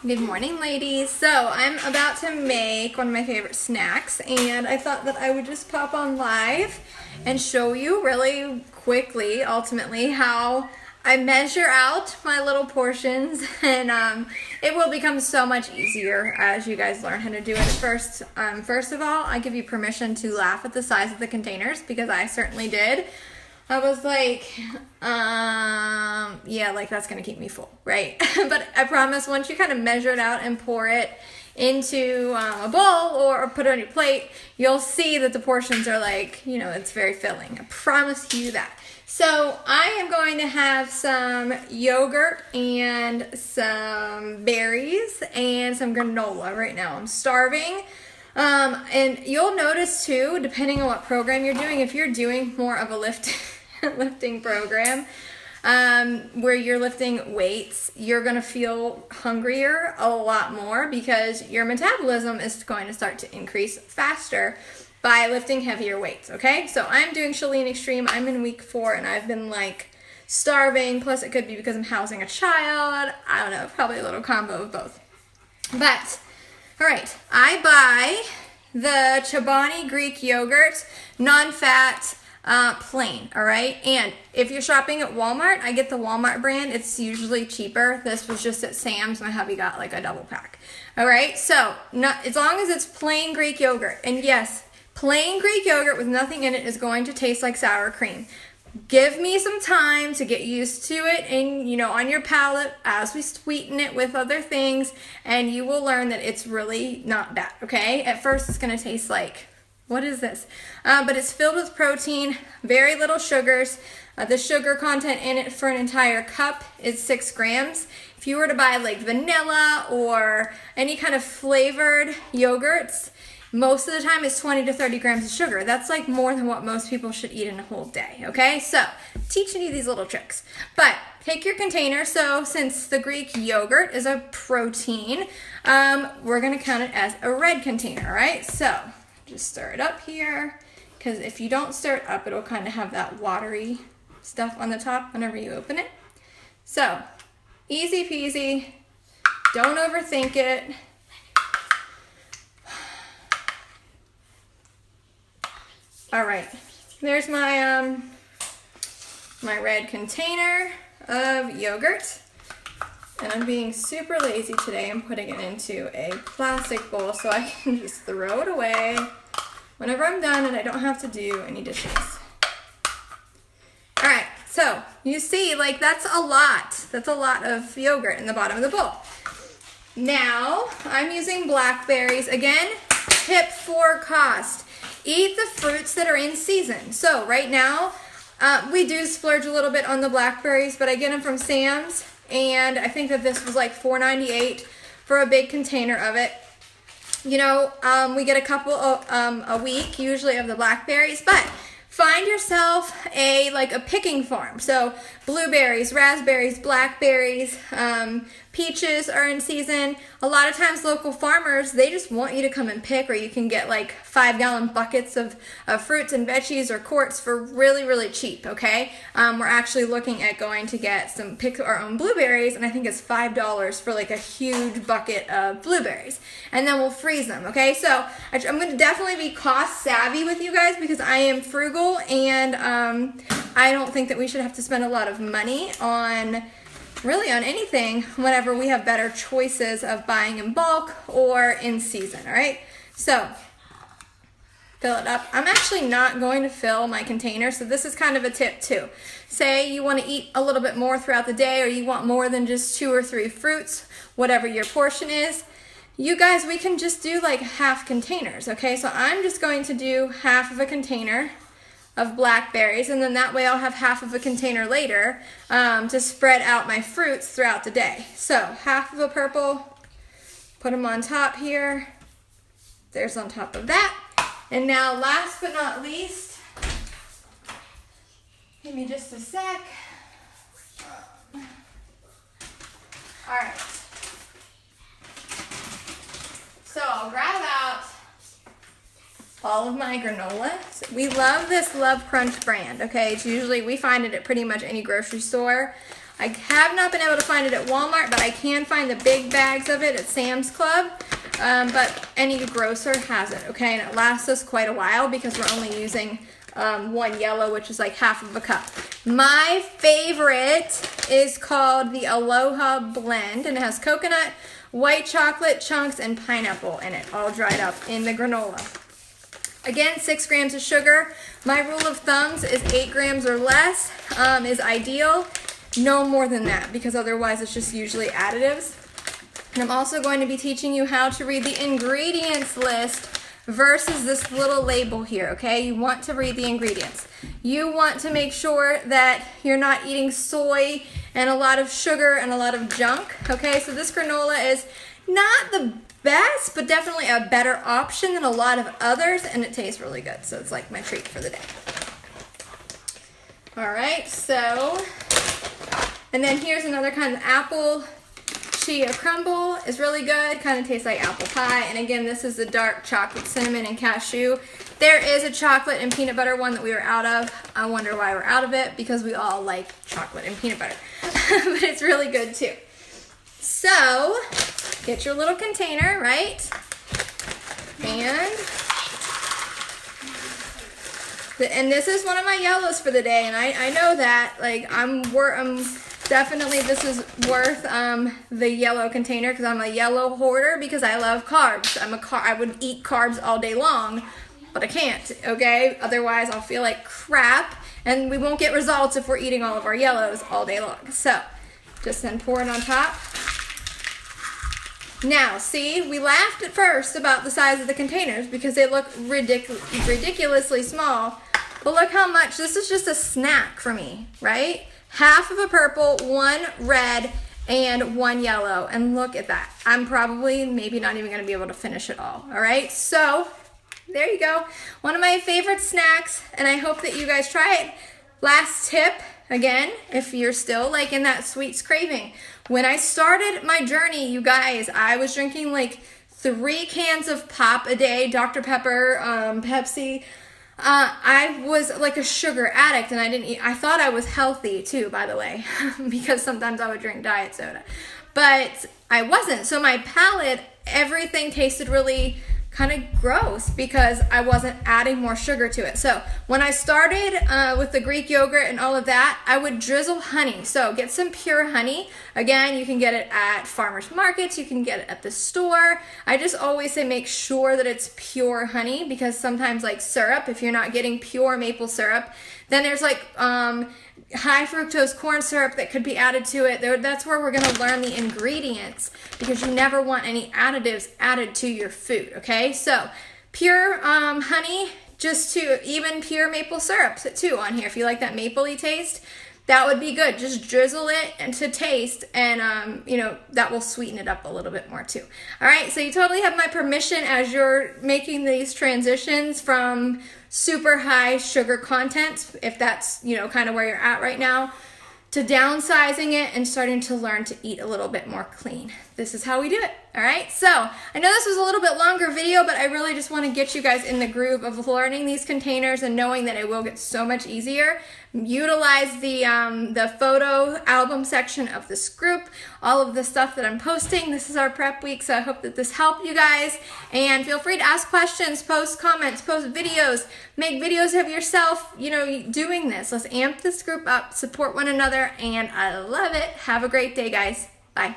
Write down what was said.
Good morning, ladies. So I'm about to make one of my favorite snacks, and I thought that I would just pop on live and show you really quickly, ultimately, how I measure out my little portions, and it will become so much easier as you guys learn how to do it. First of all, I give you permission to laugh at the size of the containers, because I certainly did. I was like, yeah, like that's going to keep me full, right? But I promise once you kind of measure it out and pour it into a bowl or put it on your plate, you'll see that the portions are like, it's very filling. I promise you that. So I am going to have some yogurt and some berries and some granola right now. I'm starving. And you'll notice too, depending on what program you're doing, if you're doing more of a lifting program, where you're lifting weights, you're going to feel hungrier a lot more because your metabolism is going to start to increase faster by lifting heavier weights, okay? So I'm doing Chalene Extreme. I'm in week 4 and I've been like starving, plus it could be because I'm housing a child. I don't know, probably a little combo of both. But all right, I buy the Chobani Greek yogurt, non-fat, plain, all right? And if you're shopping at Walmart, I get the Walmart brand. It's usually cheaper. This was just at Sam's. My hubby got like a double pack, all right? So as long as it's plain Greek yogurt, and yes, plain Greek yogurt with nothing in it is going to taste like sour cream. Give me some time to get used to it and, on your palate as we sweeten it with other things, and you will learn that it's really not bad, okay? At first, it's going to taste like, what is this? But it's filled with protein, very little sugars. The sugar content in it for an entire cup is 6 grams. If you were to buy like vanilla or any kind of flavored yogurts, most of the time it's 20 to 30 grams of sugar. That's like more than what most people should eat in a whole day, okay? So, teaching you these little tricks. But take your container. So, since the Greek yogurt is a protein, we're going to count it as a red container, right? So, just stir it up here, because if you don't stir it up, it'll kind of have that watery stuff on the top whenever you open it. So, easy peasy. Don't overthink it. All right, there's my my red container of yogurt, and I'm being super lazy today. I'm putting it into a plastic bowl so I can just throw it away whenever I'm done and I don't have to do any dishes. All right, so you see, like that's a lot. That's a lot of yogurt in the bottom of the bowl. Now I'm using blackberries. Again, tip for cost. Eat the fruits that are in season. So right now, we do splurge a little bit on the blackberries, but I get them from Sam's, and I think that this was like $4.98 for a big container of it. We get a couple a week usually of the blackberries, but find yourself a picking farm. So blueberries, raspberries, blackberries, peaches are in season. A lot of times local farmers, they just want you to come and pick, or you can get like 5-gallon buckets of fruits and veggies or quarts for really, really cheap, okay? We're actually looking at going to pick our own blueberries, and I think it's $5 for like a huge bucket of blueberries. And then we'll freeze them, okay? So I'm going to definitely be cost savvy with you guys because I am frugal, and I don't think that we should have to spend a lot of money on anything whenever we have better choices of buying in bulk or in season, all right? So, fill it up. I'm actually not going to fill my container, so this is kind of a tip too. Say you want to eat a little bit more throughout the day, or you want more than just 2 or 3 fruits, whatever your portion is. You guys, we can just do like half containers, okay? So I'm just going to do half of a container of blackberries, and then that way I'll have half of a container later to spread out my fruits throughout the day. So half of a purple, put them on top here. There's on top of that. And now last but not least, give me just a sec. All right. So I'll grab out all of my granola. So we love this Love Crunch brand, okay? It's usually, we find it at pretty much any grocery store. I have not been able to find it at Walmart, but I can find the big bags of it at Sam's Club. But any grocer has it, okay? And it lasts us quite a while because we're only using one yellow, which is like half of a cup. My favorite is called the Aloha Blend, and it has coconut, white chocolate chunks, and pineapple in it, all dried up in the granola. Again, 6 grams of sugar. My rule of thumbs is 8 grams or less is ideal. No more than that, because otherwise it's just usually additives. And I'm also going to be teaching you how to read the ingredients list versus this little label here, okay? You want to read the ingredients. You want to make sure that you're not eating soy and a lot of sugar and a lot of junk, okay? So this granola is not the best, but definitely a better option than a lot of others, and it tastes really good. So it's like my treat for the day. All right, so, and then here's another kind of apple chia crumble. Is really good, kind of tastes like apple pie. And again, this is the dark chocolate cinnamon and cashew. There is a chocolate and peanut butter one that we were out of. I wonder why we're out of it, because we all like chocolate and peanut butter. But it's really good too. So, get your little container, right? And this is one of my yellows for the day, and I know that, like, I'm definitely, this is worth the yellow container, because I'm a yellow hoarder, because I love carbs. I would eat carbs all day long, but I can't, okay? Otherwise, I'll feel like crap, and we won't get results if we're eating all of our yellows all day long. So, just then pour it on top. Now, see, we laughed at first about the size of the containers because they look ridiculously small, but look how much, this is just a snack for me, right? Half of a purple, 1 red, and 1 yellow, and look at that. I'm probably maybe not even going to be able to finish it all right? So, there you go. One of my favorite snacks, and I hope that you guys try it. Last tip, again, if you're still like in that sweets craving. When I started my journey, you guys, I was drinking like 3 cans of pop a day, Dr. Pepper, Pepsi. I was like a sugar addict, and I thought I was healthy too, by the way, because sometimes I would drink diet soda, but I wasn't. So my palate, everything tasted really kind of gross because I wasn't adding more sugar to it. So when I started with the Greek yogurt and all of that, I would drizzle honey. So get some pure honey. Again, you can get it at farmers markets, you can get it at the store. I just always say make sure that it's pure honey, because sometimes like syrup, if you're not getting pure maple syrup, then there's like high fructose corn syrup that could be added to it. That's where we're going to learn the ingredients, because you never want any additives added to your food, okay? So pure honey, just to even pure maple syrup too on here. If you like that mapley taste, that would be good. Just drizzle it and to taste, and you know, that will sweeten it up a little bit more too. All right, so you totally have my permission as you're making these transitions from super high sugar content, if that's, you know, kind of where you're at right now, to downsizing it and starting to learn to eat a little bit more clean. This is how we do it, all right? So, I know this was a little bit longer video, but I really just want to get you guys in the groove of learning these containers and knowing that it will get so much easier. Utilize the photo album section of this group, all of the stuff that I'm posting. This is our prep week, so I hope that this helped you guys. And feel free to ask questions, post comments, post videos, make videos of yourself, you know, doing this. Let's amp this group up, support one another, and I love it. Have a great day, guys. Bye.